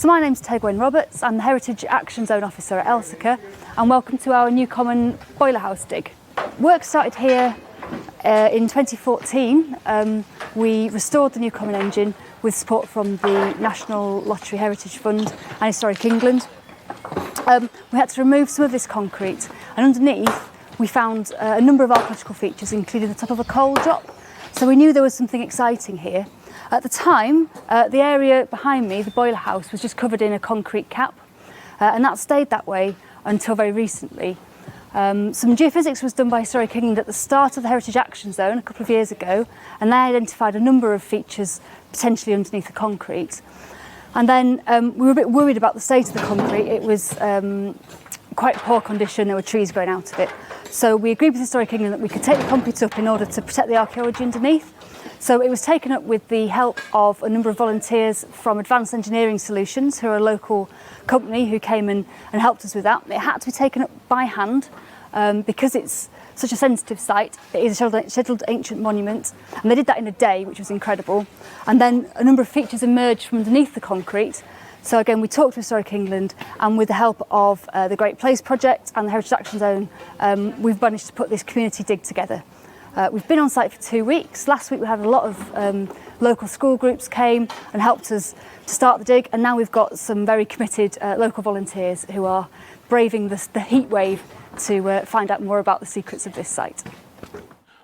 So my name's Tegwyn Roberts, I'm the Heritage Action Zone Officer at Elsecar, and welcome to our Newcomen Boiler House dig. Work started here in 2014. We restored the Newcomen engine with support from the National Lottery Heritage Fund and Historic England. We had to remove some of this concrete, and underneath we found a number of archaeological features, including the top of a coal drop. So we knew there was something exciting here. At the time, the area behind me, the boiler house, was just covered in a concrete cap, and that stayed that way until very recently. Some geophysics was done by Historic England at the start of the Heritage Action Zone a couple of years ago, and they identified a number of features potentially underneath the concrete. And then we were a bit worried about the state of the concrete. It was quite poor condition, there were trees growing out of it. So we agreed with Historic England that we could take the concrete up in order to protect the archaeology underneath. So it was taken up with the help of a number of volunteers from Advanced Engineering Solutions, who are a local company who came and helped us with that. It had to be taken up by hand because it's such a sensitive site. It is a scheduled ancient monument, and they did that in a day, which was incredible. And then a number of features emerged from underneath the concrete. So again, we talked to Historic England, and with the help of the Great Place Project and the Heritage Action Zone, we've managed to put this community dig together. We've been on site for 2 weeks. Last week we had a lot of local school groups came and helped us to start the dig, and now we've got some very committed local volunteers who are braving the heat wave to find out more about the secrets of this site.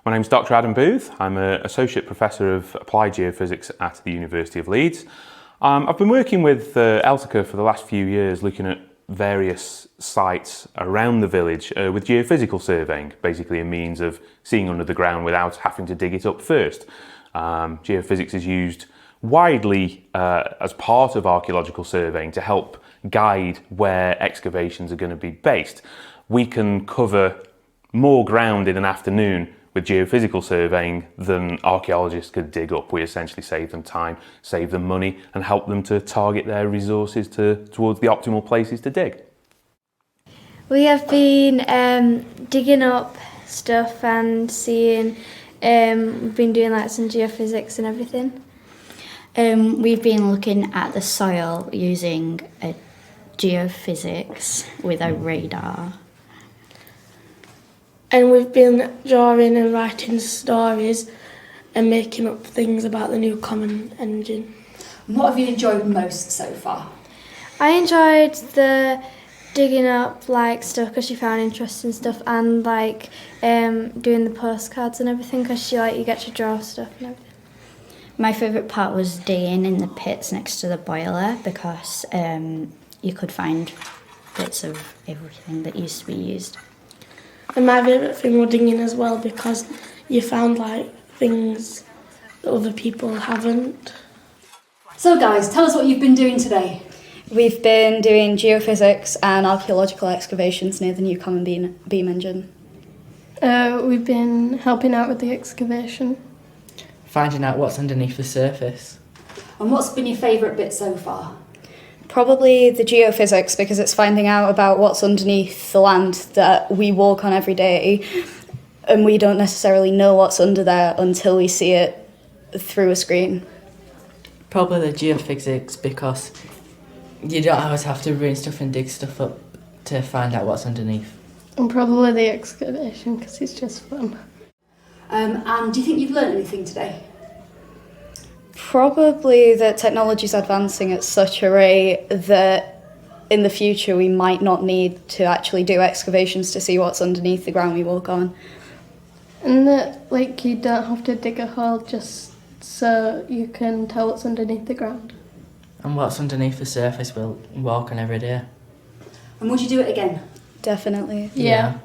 My name's Dr. Adam Booth. I'm an Associate Professor of Applied Geophysics at the University of Leeds. I've been working with Elsecar for the last few years, looking at various sites around the village with geophysical surveying, basically a means of seeing under the ground without having to dig it up first. Geophysics is used widely as part of archaeological surveying to help guide where excavations are going to be based. We can cover more ground in an afternoon with geophysical surveying than archaeologists could dig up. We essentially save them time, save them money, and help them to target their resources towards the optimal places to dig. We have been digging up stuff and seeing, we've been doing like some geophysics and everything. We've been looking at the soil using a geophysics with a radar. And we've been drawing and writing stories and making up things about the Newcomen engine. What have you enjoyed most so far? I enjoyed the digging up like stuff because she found interesting stuff, and like doing the postcards and everything because you get to draw stuff and everything. My favourite part was digging in the pits next to the boiler because you could find bits of everything that used to be used. And my favourite thing was digging as well because you found like things that other people haven't. So guys, tell us what you've been doing today. We've been doing geophysics and archaeological excavations near the Newcomen beam engine. We've been helping out with the excavation. Finding out what's underneath the surface. And what's been your favourite bit so far? Probably the geophysics, because it's finding out about what's underneath the land that we walk on every day, and we don't necessarily know what's under there until we see it through a screen. Probably the geophysics, because you don't always have to ruin stuff and dig stuff up to find out what's underneath. And probably the excavation, because it's just fun. And do you think you've learned anything today? Probably that technology is advancing at such a rate that in the future we might not need to actually do excavations to see what's underneath the ground we walk on. And that like you don't have to dig a hole just so you can tell what's underneath the ground. And what's underneath the surface we'll walk on every day. And would you do it again? Definitely. Yeah.